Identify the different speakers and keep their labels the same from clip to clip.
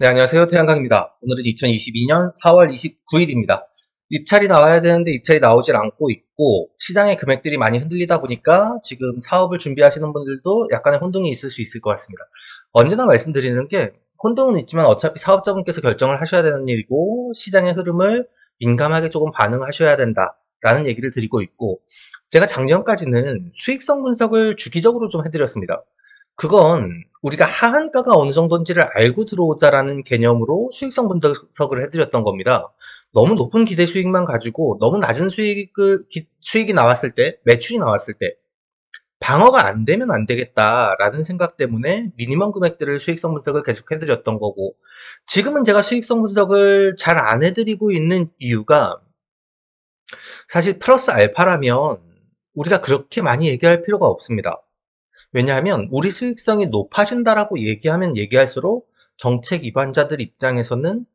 Speaker 1: 네, 안녕하세요. 태양강입니다. 오늘은 2022년 4월 29일입니다. 입찰이 나와야 되는데 입찰이 나오질 않고 있고 시장의 금액들이 많이 흔들리다 보니까 지금 사업을 준비하시는 분들도 약간의 혼동이 있을 수 있을 것 같습니다. 언제나 말씀드리는 게 혼동은 있지만 어차피 사업자분께서 결정을 하셔야 되는 일이고 시장의 흐름을 민감하게 조금 반응하셔야 된다라는 얘기를 드리고 있고 제가 작년까지는 수익성 분석을 주기적으로 좀 해드렸습니다. 그건 우리가 하한가가 어느 정도인지를 알고 들어오자라는 개념으로 수익성 분석을 해드렸던 겁니다. 너무 높은 기대 수익만 가지고 너무 낮은 수익이 나왔을 때, 매출이 나왔을 때, 방어가 안 되면 안 되겠다라는 생각 때문에 미니멈 금액들을 수익성 분석을 계속 해드렸던 거고, 지금은 제가 수익성 분석을 잘 안 해드리고 있는 이유가 사실 플러스 알파라면 우리가 그렇게 많이 얘기할 필요가 없습니다. 왜냐하면 우리 수익성이 높아진다라고 얘기하면 얘기할수록 정책 위반자들 입장에서는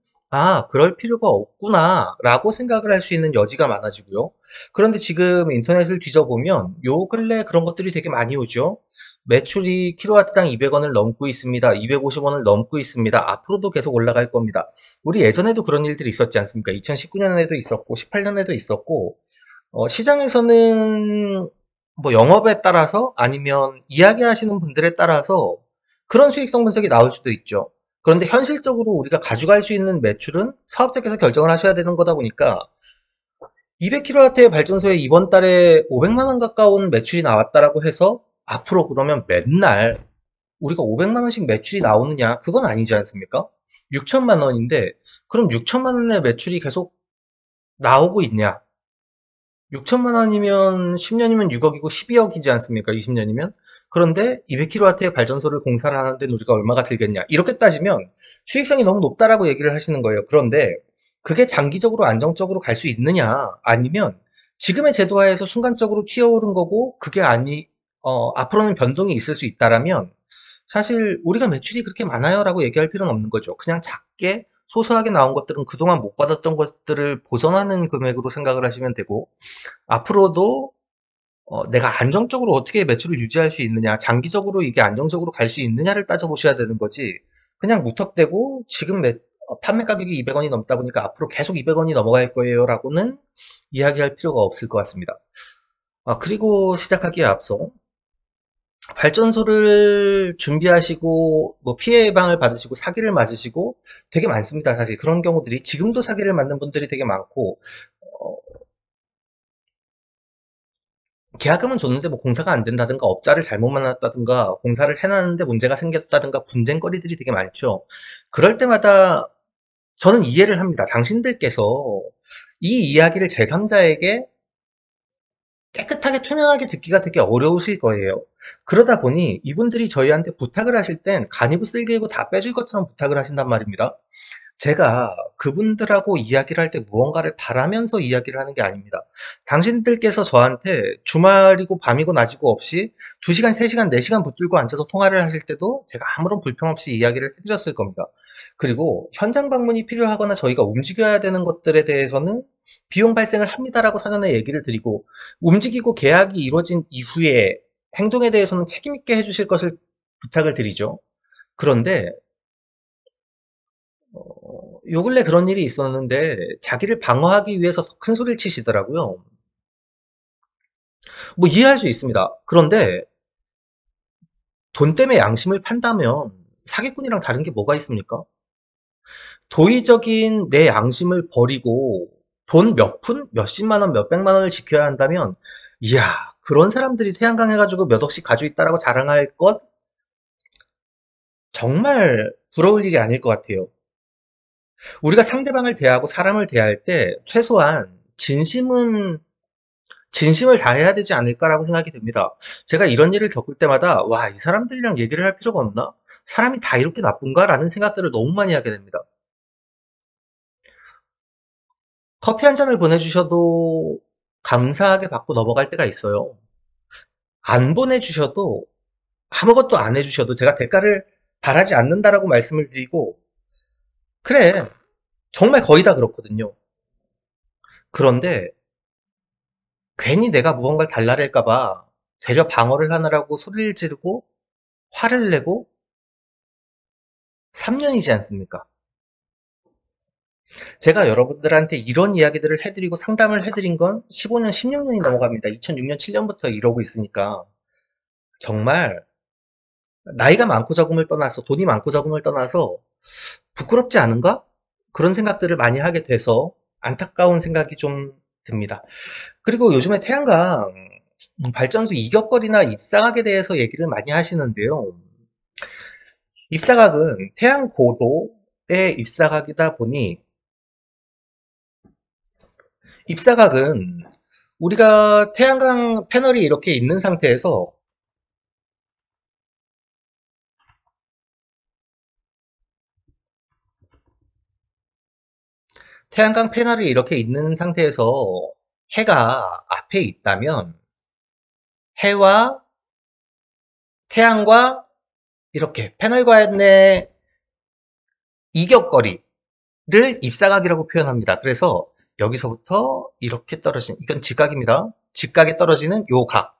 Speaker 1: 그럴 필요가 없구나 라고 생각을 할 수 있는 여지가 많아지고요. 그런데 지금 인터넷을 뒤져보면 요 근래 그런 것들이 되게 많이 오죠. 매출이 킬로와트당 200원을 넘고 있습니다. 250원을 넘고 있습니다. 앞으로도 계속 올라갈 겁니다. 우리 예전에도 그런 일들이 있었지 않습니까? 2019년에도 있었고 18년에도 있었고 시장에서는 뭐 영업에 따라서 아니면 이야기하시는 분들에 따라서 그런 수익성 분석이 나올 수도 있죠. 그런데 현실적으로 우리가 가져갈 수 있는 매출은 사업자께서 결정을 하셔야 되는 거다 보니까 200kW의 발전소에 이번 달에 500만 원 가까운 매출이 나왔다라고 해서 앞으로 그러면 맨날 우리가 500만 원씩 매출이 나오느냐? 그건 아니지 않습니까? 6천만 원인데 그럼 6천만 원의 매출이 계속 나오고 있냐? 6천만 원이면 10년이면 6억이고 12억이지 않습니까? 20년이면. 그런데 200kW의 발전소를 공사를 하는데 우리가 얼마가 들겠냐? 이렇게 따지면 수익성이 너무 높다라고 얘기를 하시는 거예요. 그런데 그게 장기적으로 안정적으로 갈 수 있느냐? 아니면 지금의 제도하에서 순간적으로 튀어오른 거고 그게 앞으로는 변동이 있을 수 있다라면 사실 우리가 매출이 그렇게 많아요라고 얘기할 필요는 없는 거죠. 그냥 작게 소소하게 나온 것들은 그동안 못 받았던 것들을 보전하는 금액으로 생각을 하시면 되고 앞으로도 내가 안정적으로 어떻게 매출을 유지할 수 있느냐, 장기적으로 이게 안정적으로 갈 수 있느냐를 따져보셔야 되는 거지. 그냥 무턱대고 지금 판매 가격이 200원이 넘다 보니까 앞으로 계속 200원이 넘어갈 거예요라고는 이야기할 필요가 없을 것 같습니다. 그리고 시작하기에 앞서 발전소를 준비하시고 뭐 피해 예방을 받으시고 사기를 맞으시고 되게 많습니다. 사실 그런 경우들이 지금도 사기를 맞는 분들이 되게 많고 어, 계약금은 줬는데 뭐 공사가 안 된다든가 업자를 잘못 만났다든가 공사를 해놨는데 문제가 생겼다든가 분쟁거리들이 되게 많죠. 그럴 때마다 저는 이해를 합니다. 당신들께서 이 이야기를 제3자에게 깨끗하게 투명하게 듣기가 되게 어려우실 거예요. 그러다 보니 이분들이 저희한테 부탁을 하실 땐 간이고 쓸개고 다 빼줄 것처럼 부탁을 하신단 말입니다. 제가 그분들하고 이야기를 할 때 무언가를 바라면서 이야기를 하는 게 아닙니다. 당신들께서 저한테 주말이고 밤이고 낮이고 없이 2시간, 3시간, 4시간 붙들고 앉아서 통화를 하실 때도 제가 아무런 불평 없이 이야기를 해드렸을 겁니다. 그리고 현장 방문이 필요하거나 저희가 움직여야 되는 것들에 대해서는 비용 발생을 합니다라고 사전에 얘기를 드리고 움직이고 계약이 이루어진 이후에 행동에 대해서는 책임 있게 해주실 것을 부탁을 드리죠. 그런데 요 근래 그런 일이 있었는데 자기를 방어하기 위해서 더 큰 소리를 치시더라고요. 뭐 이해할 수 있습니다. 그런데 돈 때문에 양심을 판다면 사기꾼이랑 다른 게 뭐가 있습니까? 도의적인 내 양심을 버리고 돈 몇 푼, 몇십만 원, 몇백만 원을 지켜야 한다면 이야, 그런 사람들이 태양광 해가지고 몇 억씩 가지고 있다라고 자랑할 것 정말 부러울 일이 아닐 것 같아요. 우리가 상대방을 대하고 사람을 대할 때 최소한 진심을 다해야 되지 않을까라고 생각이 듭니다. 제가 이런 일을 겪을 때마다 와, 이 사람들이랑 얘기를 할 필요가 없나? 사람이 다 이렇게 나쁜가? 라는 생각들을 너무 많이 하게 됩니다. 커피 한 잔을 보내주셔도 감사하게 받고 넘어갈 때가 있어요. 안 보내주셔도 아무것도 안 해주셔도 제가 대가를 바라지 않는다라고 말씀을 드리고 그래, 정말 거의 다 그렇거든요. 그런데 괜히 내가 무언가를 달라낼까봐 되려 방어를 하느라고 소리를 지르고 화를 내고 3년이지 않습니까? 제가 여러분들한테 이런 이야기들을 해드리고 상담을 해드린 건 15년, 16년이 넘어갑니다. 2006년, 7년부터 이러고 있으니까 정말 나이가 많고 적음을 떠나서 돈이 많고 적음을 떠나서 부끄럽지 않은가? 그런 생각들을 많이 하게 돼서 안타까운 생각이 좀 듭니다. 그리고 요즘에 태양광 발전소 이격거리나 입사각에 대해서 얘기를 많이 하시는데요. 입사각은 태양 고도의 입사각이다 보니 입사각은 우리가 태양광 패널이 이렇게 있는 상태에서 태양광 패널이 이렇게 있는 상태에서 해가 앞에 있다면 해와 태양과 이렇게 패널 간의 이격거리를 입사각이라고 표현합니다. 그래서 여기서부터 이렇게 떨어지는 이건 직각입니다. 직각에 떨어지는 요 각.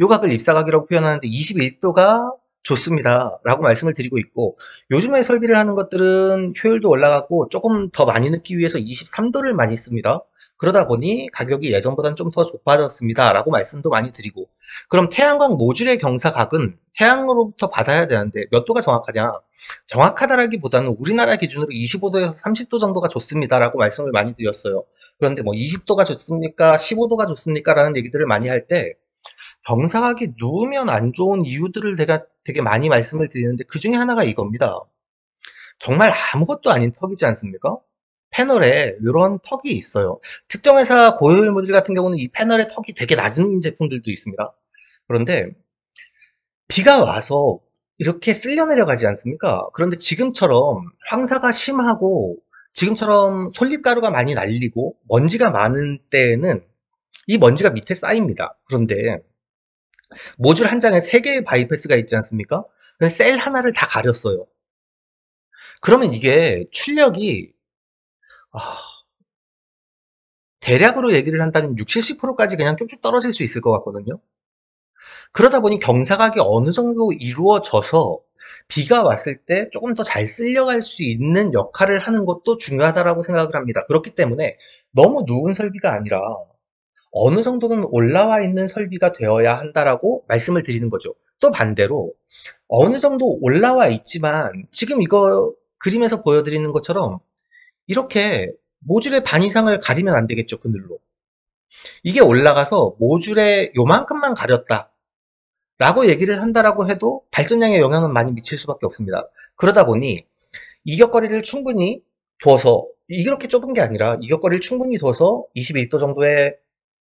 Speaker 1: 요 각을 입사각이라고 표현하는데 21도가 좋습니다. 라고 말씀을 드리고 있고 요즘에 설비를 하는 것들은 효율도 올라가고 조금 더 많이 넣기 위해서 23도를 많이 씁니다. 그러다 보니 가격이 예전보다는 좀 더 높아졌습니다. 라고 말씀도 많이 드리고 그럼 태양광 모듈의 경사각은 태양으로부터 받아야 되는데 몇 도가 정확하냐? 정확하다라기보다는 우리나라 기준으로 25도에서 30도 정도가 좋습니다. 라고 말씀을 많이 드렸어요. 그런데 뭐 20도가 좋습니까? 15도가 좋습니까? 라는 얘기들을 많이 할 때 경사각이 누우면 안 좋은 이유들을 제가 되게 많이 말씀을 드리는데 그 중에 하나가 이겁니다. 정말 아무것도 아닌 턱이지 않습니까? 패널에 이런 턱이 있어요. 특정 회사 고효율 모듈 같은 경우는 이 패널의 턱이 되게 낮은 제품들도 있습니다. 그런데 비가 와서 이렇게 쓸려 내려가지 않습니까? 그런데 지금처럼 황사가 심하고 지금처럼 솔잎가루가 많이 날리고 먼지가 많은 때에는 이 먼지가 밑에 쌓입니다. 그런데 모듈 한 장에 3개의 바이패스가 있지 않습니까? 셀 하나를 다 가렸어요. 그러면 이게 출력이 아, 대략으로 얘기를 한다면 60, 70%까지 그냥 쭉쭉 떨어질 수 있을 것 같거든요. 그러다 보니 경사각이 어느 정도 이루어져서 비가 왔을 때 조금 더 잘 쓸려갈 수 있는 역할을 하는 것도 중요하다고 생각을 합니다. 그렇기 때문에 너무 누운 설비가 아니라 어느 정도는 올라와 있는 설비가 되어야 한다라고 말씀을 드리는 거죠. 또 반대로 어느 정도 올라와 있지만 지금 이거 그림에서 보여드리는 것처럼 이렇게 모듈의 반 이상을 가리면 안 되겠죠, 그늘로. 이게 올라가서 모듈의 요만큼만 가렸다. 라고 얘기를 한다라고 해도 발전량에 영향은 많이 미칠 수밖에 없습니다. 그러다 보니 이격거리를 충분히 둬서 이렇게 좁은 게 아니라 이격거리를 충분히 둬서 21도 정도의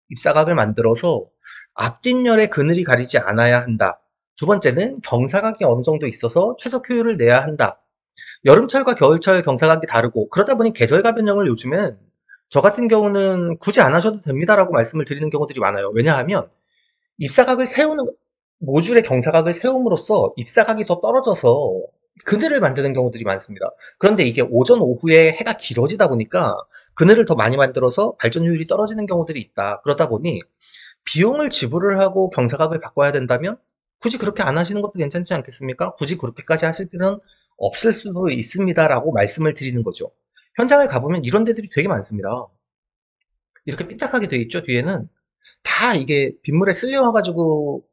Speaker 1: 입사각을 만들어서 앞뒷열에 그늘이 가리지 않아야 한다. 두 번째는 경사각이 어느 정도 있어서 최소 효율을 내야 한다. 여름철과 겨울철 경사각이 다르고 그러다 보니 계절가 변형을 요즘엔 저 같은 경우는 굳이 안 하셔도 됩니다라고 말씀을 드리는 경우들이 많아요. 왜냐하면 입사각을 세우는 모듈의 경사각을 세움으로써 입사각이 더 떨어져서 그늘을 만드는 경우들이 많습니다. 그런데 이게 오전 오후에 해가 길어지다 보니까 그늘을 더 많이 만들어서 발전 효율이 떨어지는 경우들이 있다. 그러다 보니 비용을 지불을 하고 경사각을 바꿔야 된다면 굳이 그렇게 안 하시는 것도 괜찮지 않겠습니까? 굳이 그렇게까지 하실 필요는 없을 수도 있습니다라고 말씀을 드리는 거죠. 현장을 가보면 이런 데들이 되게 많습니다. 이렇게 삐딱하게 돼 있죠, 뒤에는. 다 이게 빗물에 쓸려와가지고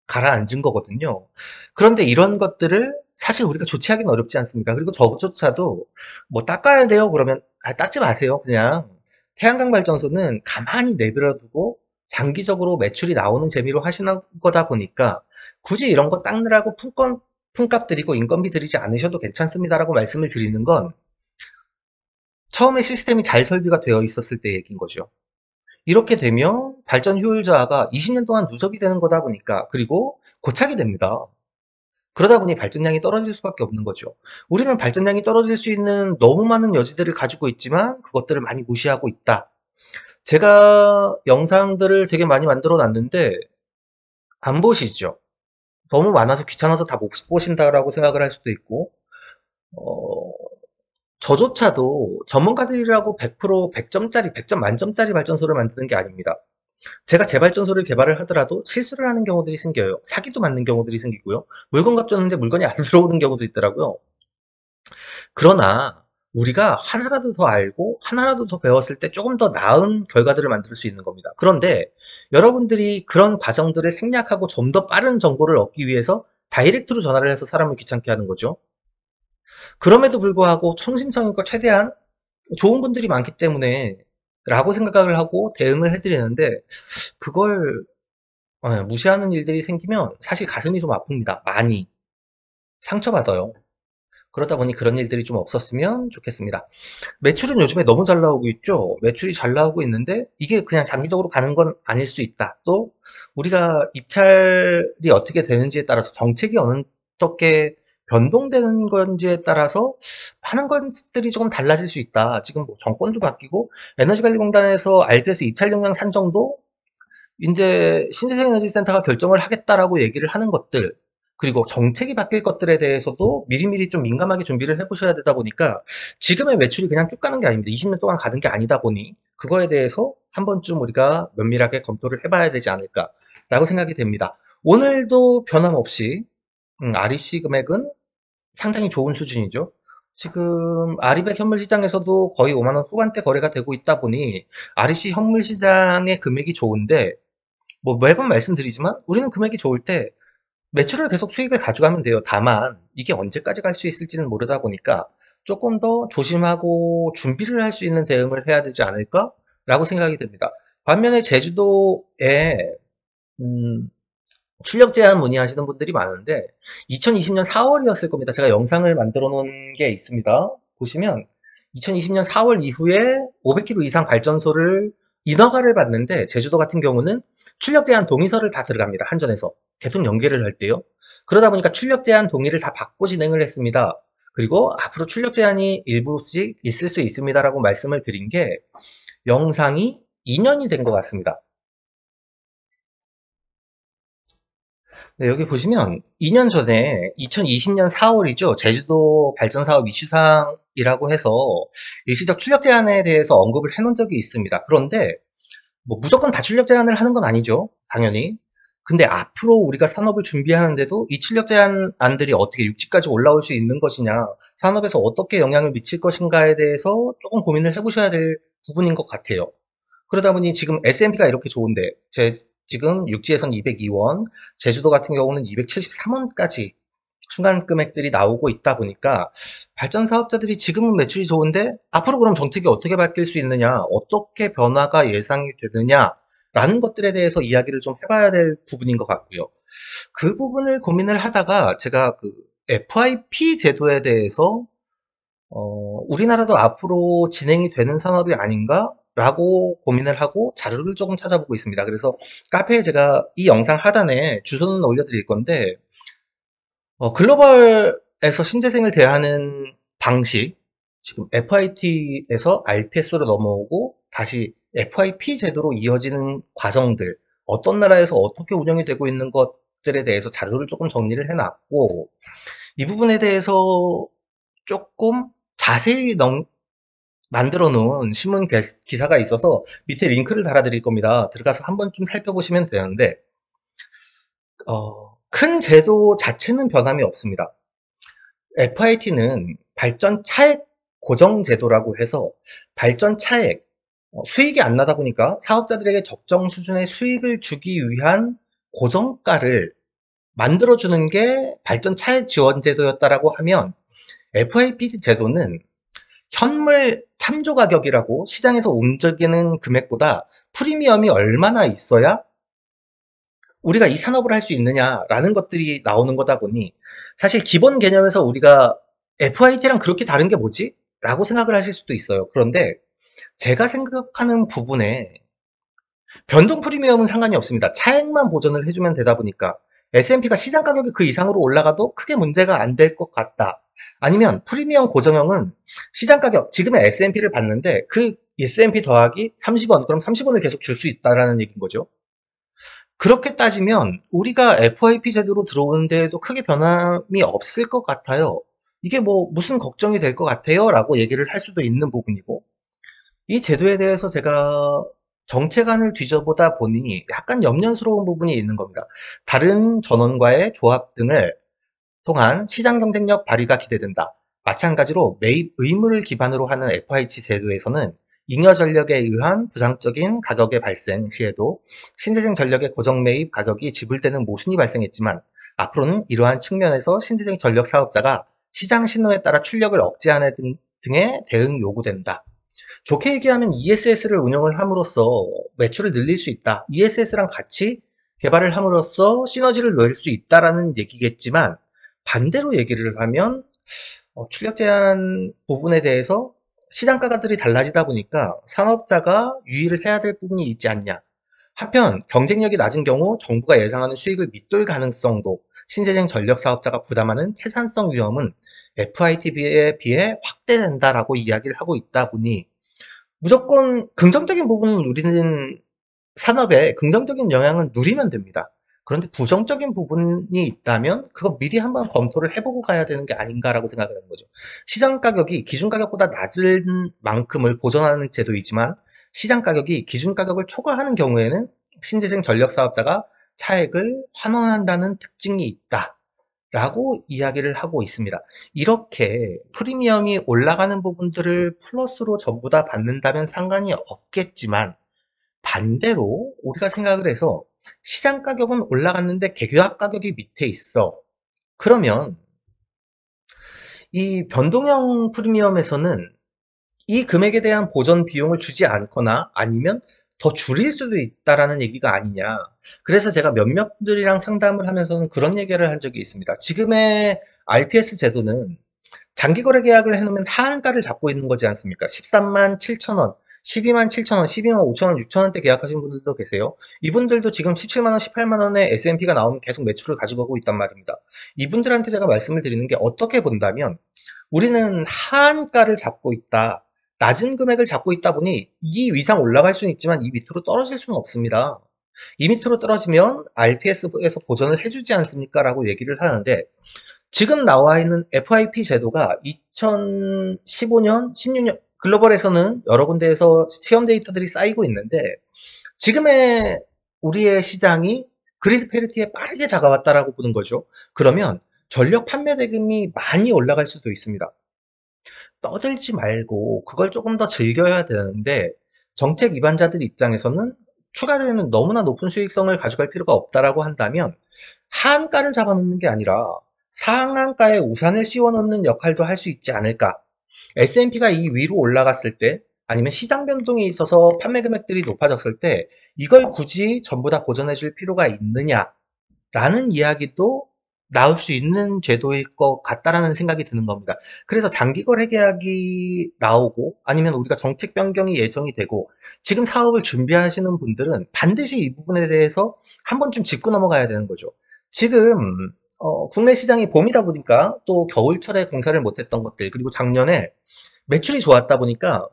Speaker 1: 가라앉은 거거든요. 그런데 이런 것들을 사실 우리가 조치하기는 어렵지 않습니까? 그리고 저조차도 뭐 닦아야 돼요? 그러면 닦지 마세요. 그냥 태양광 발전소는 가만히 내버려두고 장기적으로 매출이 나오는 재미로 하시는 거다 보니까 굳이 이런 거 닦느라고 품값 들이고 인건비 들이지 않으셔도 괜찮습니다라고 말씀을 드리는 건 처음에 시스템이 잘 설비가 되어 있었을 때 얘기인 거죠. 이렇게 되면 발전 효율 저하가 20년 동안 누적이 되는 거다 보니까 그리고 고착이 됩니다. 그러다 보니 발전량이 떨어질 수밖에 없는 거죠. 우리는 발전량이 떨어질 수 있는 너무 많은 여지들을 가지고 있지만 그것들을 많이 무시하고 있다. 제가 영상들을 되게 많이 만들어 놨는데 안 보시죠? 너무 많아서 귀찮아서 다 못 보신다라고 생각을 할 수도 있고 어, 저조차도 전문가들이라고 100% 100점짜리, 100점 만점짜리 발전소를 만드는 게 아닙니다. 제가 재발전소를 개발을 하더라도 실수를 하는 경우들이 생겨요. 사기도 맞는 경우들이 생기고요. 물건 값 줬는데 물건이 안 들어오는 경우도 있더라고요. 그러나 우리가 하나라도 더 알고 하나라도 더 배웠을 때 조금 더 나은 결과들을 만들 수 있는 겁니다. 그런데 여러분들이 그런 과정들을 생략하고 좀 더 빠른 정보를 얻기 위해서 다이렉트로 전화를 해서 사람을 귀찮게 하는 거죠. 그럼에도 불구하고 성심성의껏 최대한 좋은 분들이 많기 때문에 라고 생각을 하고 대응을 해드리는데 그걸 무시하는 일들이 생기면 사실 가슴이 좀 아픕니다. 많이 상처받아요. 그러다 보니 그런 일들이 좀 없었으면 좋겠습니다. 매출은 요즘에 너무 잘 나오고 있죠. 매출이 잘 나오고 있는데 이게 그냥 장기적으로 가는 건 아닐 수 있다. 또 우리가 입찰이 어떻게 되는지에 따라서 정책이 어떻게 변동되는 건지에 따라서 하는 것들이 조금 달라질 수 있다. 지금 뭐 정권도 바뀌고 에너지관리공단에서 RPS 입찰 용량 산정도 이제 신재생에너지센터가 결정을 하겠다라고 얘기를 하는 것들, 그리고 정책이 바뀔 것들에 대해서도 미리미리 좀 민감하게 준비를 해보셔야 되다 보니까 지금의 매출이 그냥 쭉 가는 게 아닙니다. 20년 동안 가는 게 아니다 보니 그거에 대해서 한 번쯤 우리가 면밀하게 검토를 해봐야 되지 않을까라고 생각이 됩니다. 오늘도 변함없이 REC 금액은 상당히 좋은 수준이죠. 지금 아리백 현물 시장에서도 거의 5만 원 후반대 거래가 되고 있다 보니 REC 현물 시장의 금액이 좋은데 뭐 매번 말씀드리지만 우리는 금액이 좋을 때 매출을 계속 수익을 가져가면 돼요. 다만 이게 언제까지 갈 수 있을지는 모르다 보니까 조금 더 조심하고 준비를 할 수 있는 대응을 해야 되지 않을까라고 생각이 듭니다. 반면에 제주도에 음, 출력 제한 문의하시는 분들이 많은데 2020년 4월이었을 겁니다. 제가 영상을 만들어 놓은 게 있습니다. 보시면 2020년 4월 이후에 500km 이상 발전소를 인허가를 받는데 제주도 같은 경우는 출력 제한 동의서를 다 들어갑니다. 한전에서 계속 연계를 할 때요. 그러다 보니까 출력 제한 동의를 다 받고 진행을 했습니다. 그리고 앞으로 출력 제한이 일부씩 있을 수 있습니다라고 말씀을 드린 게 영상이 2년이 된 것 같습니다. 네, 여기 보시면 2년 전에 2020년 4월이죠. 제주도 발전사업 이슈상이라고 해서 일시적 출력 제한에 대해서 언급을 해놓은 적이 있습니다. 그런데 뭐 무조건 다 출력 제한을 하는 건 아니죠. 당연히. 근데 앞으로 우리가 산업을 준비하는데도 이 출력 제한안들이 어떻게 육지까지 올라올 수 있는 것이냐, 산업에서 어떻게 영향을 미칠 것인가에 대해서 조금 고민을 해보셔야 될 부분인 것 같아요. 그러다 보니 지금 S&P가 이렇게 좋은데 지금 육지에선 202원, 제주도 같은 경우는 273원까지 순간 금액들이 나오고 있다 보니까 발전 사업자들이 지금은 매출이 좋은데 앞으로 그럼 정책이 어떻게 바뀔 수 있느냐, 어떻게 변화가 예상이 되느냐라는 것들에 대해서 이야기를 좀 해봐야 될 부분인 것 같고요. 그 부분을 고민을 하다가 제가 그 FIP 제도에 대해서 우리나라도 앞으로 진행이 되는 산업이 아닌가라고 고민을 하고 자료를 조금 찾아보고 있습니다. 그래서 카페에 제가 이 영상 하단에 주소는 올려드릴 건데 글로벌에서 신재생을 대하는 방식, 지금 FIT에서 RPS로 넘어오고 다시 FIP 제도로 이어지는 과정들, 어떤 나라에서 어떻게 운영이 되고 있는 것들에 대해서 자료를 조금 정리를 해놨고 이 부분에 대해서 조금 자세히 만들어 놓은 신문 기사가 있어서 밑에 링크를 달아드릴 겁니다. 들어가서 한 번쯤 살펴보시면 되는데 큰 제도 자체는 변함이 없습니다. FIT는 발전 차액 고정 제도라고 해서 발전 차액, 수익이 안 나다 보니까 사업자들에게 적정 수준의 수익을 주기 위한 고정가를 만들어주는 게 발전 차액 지원 제도였다라고 하면 FIP 제도는 현물 참조 가격이라고 시장에서 움직이는 금액보다 프리미엄이 얼마나 있어야 우리가 이 산업을 할 수 있느냐라는 것들이 나오는 거다 보니 사실 기본 개념에서 우리가 FIT랑 그렇게 다른 게 뭐지? 라고 생각을 하실 수도 있어요. 그런데 제가 생각하는 부분에 변동 프리미엄은 상관이 없습니다. 차액만 보전을 해주면 되다 보니까 S&P가 시장 가격이 그 이상으로 올라가도 크게 문제가 안 될 것 같다. 아니면 프리미엄 고정형은 시장 가격, 지금의 S&P를 봤는데 그 S&P 더하기 30원, 그럼 30원을 계속 줄 수 있다라는 얘기인 거죠. 그렇게 따지면 우리가 FIP 제도로 들어오는 데에도 크게 변함이 없을 것 같아요. 이게 뭐 무슨 걱정이 될 것 같아요? 라고 얘기를 할 수도 있는 부분이고 이 제도에 대해서 제가 정책안을 뒤져보다 보니 약간 염려스러운 부분이 있는 겁니다. 다른 전원과의 조합 등을 통한 시장 경쟁력 발휘가 기대된다. 마찬가지로 매입 의무를 기반으로 하는 FIT 제도에서는 잉여 전력에 의한 부상적인 가격의 발생 시에도 신재생 전력의 고정 매입 가격이 지불되는 모순이 발생했지만 앞으로는 이러한 측면에서 신재생 전력 사업자가 시장 신호에 따라 출력을 억제하는 등의 대응 요구된다. 좋게 얘기하면 ESS를 운영을 함으로써 매출을 늘릴 수 있다. ESS랑 같이 개발을 함으로써 시너지를 낼 수 있다라는 얘기겠지만 반대로 얘기를 하면 출력 제한 부분에 대해서 시장가들이 달라지다 보니까 산업자가 유의를 해야 될 부분이 있지 않냐. 한편 경쟁력이 낮은 경우 정부가 예상하는 수익을 밑돌 가능성도 신재생 전력 사업자가 부담하는 채산성 위험은 FIT에 비해 확대된다라고 이야기를 하고 있다 보니 무조건 긍정적인 부분을 누리는 산업에 긍정적인 영향은 누리면 됩니다. 그런데 부정적인 부분이 있다면 그거 미리 한번 검토를 해보고 가야 되는 게 아닌가라고 생각을 하는 거죠. 시장 가격이 기준 가격보다 낮은 만큼을 보전하는 제도이지만 시장 가격이 기준 가격을 초과하는 경우에는 신재생 전력 사업자가 차액을 환원한다는 특징이 있다. 라고 이야기를 하고 있습니다. 이렇게 프리미엄이 올라가는 부분들을 플러스로 전부 다 받는다면 상관이 없겠지만 반대로 우리가 생각을 해서 시장 가격은 올라갔는데 계약 가격이 밑에 있어. 그러면 이 변동형 프리미엄에서는 이 금액에 대한 보전 비용을 주지 않거나 아니면 더 줄일 수도 있다라는 얘기가 아니냐. 그래서 제가 몇몇 분들이랑 상담을 하면서는 그런 얘기를 한 적이 있습니다. 지금의 RPS 제도는 장기 거래 계약을 해놓으면 하한가를 잡고 있는 거지 않습니까? 13만 7천 원, 12만 7천 원, 12만 5천 원, 6천 원대 계약하신 분들도 계세요. 이분들도 지금 17만 원, 18만 원의 S&P가 나오면 계속 매출을 가져가고 있단 말입니다. 이분들한테 제가 말씀을 드리는 게 어떻게 본다면 우리는 하한가를 잡고 있다. 낮은 금액을 잡고 있다 보니 이 위상 올라갈 수는 있지만 이 밑으로 떨어질 수는 없습니다. 이 밑으로 떨어지면 RPS에서 보전을 해주지 않습니까? 라고 얘기를 하는데 지금 나와 있는 FIP 제도가 2015년, 16년 글로벌에서는 여러 군데에서 시험 데이터들이 쌓이고 있는데 지금의 우리의 시장이 그리드 페리티에 빠르게 다가왔다라고 보는 거죠. 그러면 전력 판매 대금이 많이 올라갈 수도 있습니다. 떠들지 말고 그걸 조금 더 즐겨야 되는데 정책 위반자들 입장에서는 추가되는 너무나 높은 수익성을 가져갈 필요가 없다라고 한다면 하한가를 잡아놓는 게 아니라 상한가에 우산을 씌워놓는 역할도 할 수 있지 않을까. S&P가 이 위로 올라갔을 때 아니면 시장 변동이 있어서 판매 금액들이 높아졌을 때 이걸 굳이 전부 다 보전해 줄 필요가 있느냐라는 이야기도 나올 수 있는 제도일 것 같다라는 생각이 드는 겁니다. 그래서 장기 거래 계약이 나오고 아니면 우리가 정책 변경이 예정이 되고 지금 사업을 준비하시는 분들은 반드시 이 부분에 대해서 한 번쯤 짚고 넘어가야 되는 거죠. 지금 국내 시장이 봄이다 보니까 또 겨울철에 공사를 못했던 것들 그리고 작년에 매출이 좋았다 보니까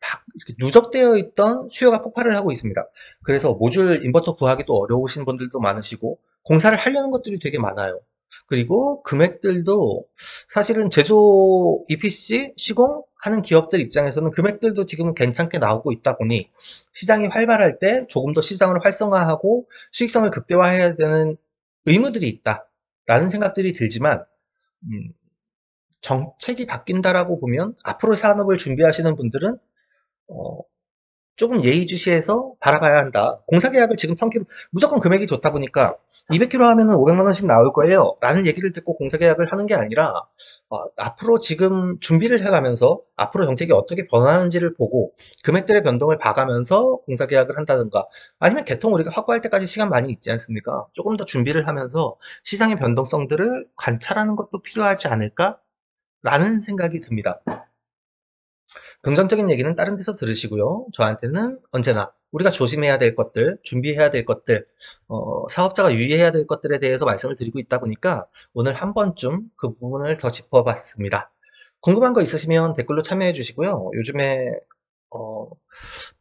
Speaker 1: 막 이렇게 누적되어 있던 수요가 폭발을 하고 있습니다. 그래서 모듈 인버터 구하기도 어려우신 분들도 많으시고 공사를 하려는 것들이 되게 많아요. 그리고 금액들도 사실은 제조 EPC 시공하는 기업들 입장에서는 금액들도 지금은 괜찮게 나오고 있다 보니 시장이 활발할 때 조금 더 시장을 활성화하고 수익성을 극대화해야 되는 의무들이 있다라는 생각들이 들지만 정책이 바뀐다라고 보면 앞으로 산업을 준비하시는 분들은 어, 조금 예의주시해서 바라봐야 한다. 공사 계약을 지금 평기로 무조건 금액이 좋다 보니까 200km 하면은 500만 원씩 나올 거예요. 라는 얘기를 듣고 공사 계약을 하는 게 아니라 앞으로 지금 준비를 해가면서 앞으로 정책이 어떻게 변하는지를 보고 금액들의 변동을 봐가면서 공사 계약을 한다든가 아니면 개통 우리가 확보할 때까지 시간 많이 있지 않습니까? 조금 더 준비를 하면서 시장의 변동성들을 관찰하는 것도 필요하지 않을까? 라는 생각이 듭니다. 긍정적인 얘기는 다른 데서 들으시고요. 저한테는 언제나 우리가 조심해야 될 것들, 준비해야 될 것들, 사업자가 유의해야 될 것들에 대해서 말씀을 드리고 있다 보니까 오늘 한 번쯤 그 부분을 더 짚어봤습니다. 궁금한 거 있으시면 댓글로 참여해 주시고요. 요즘에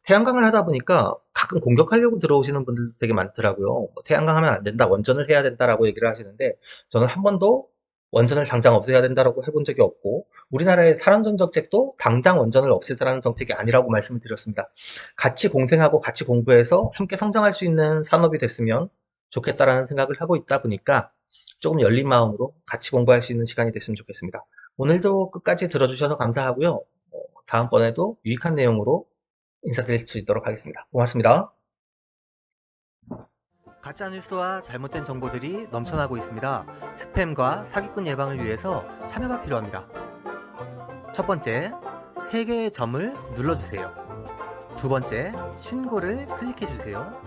Speaker 1: 태양광을 하다 보니까 가끔 공격하려고 들어오시는 분들 되게 많더라고요. 태양광 하면 안 된다, 원전을 해야 된다라고 얘기를 하시는데 저는 한 번도 원전을 당장 없애야 된다라고 해본 적이 없고 우리나라의 탈원전 정책도 당장 원전을 없애자라는 정책이 아니라고 말씀을 드렸습니다. 같이 공생하고 같이 공부해서 함께 성장할 수 있는 산업이 됐으면 좋겠다라는 생각을 하고 있다 보니까 조금 열린 마음으로 같이 공부할 수 있는 시간이 됐으면 좋겠습니다. 오늘도 끝까지 들어주셔서 감사하고요. 다음번에도 유익한 내용으로 인사드릴 수 있도록 하겠습니다. 고맙습니다. 가짜뉴스와 잘못된 정보들이 넘쳐나고 있습니다. 스팸과 사기꾼 예방을 위해서 참여가 필요합니다. 첫 번째, 3개의 점을 눌러주세요. 두 번째, 신고를 클릭해주세요.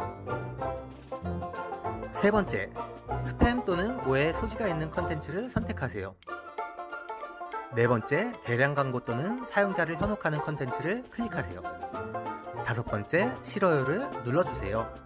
Speaker 1: 세 번째, 스팸 또는 오해 소지가 있는 컨텐츠를 선택하세요. 네 번째, 대량 광고 또는 사용자를 현혹하는 컨텐츠를 클릭하세요. 다섯 번째, 싫어요를 눌러주세요.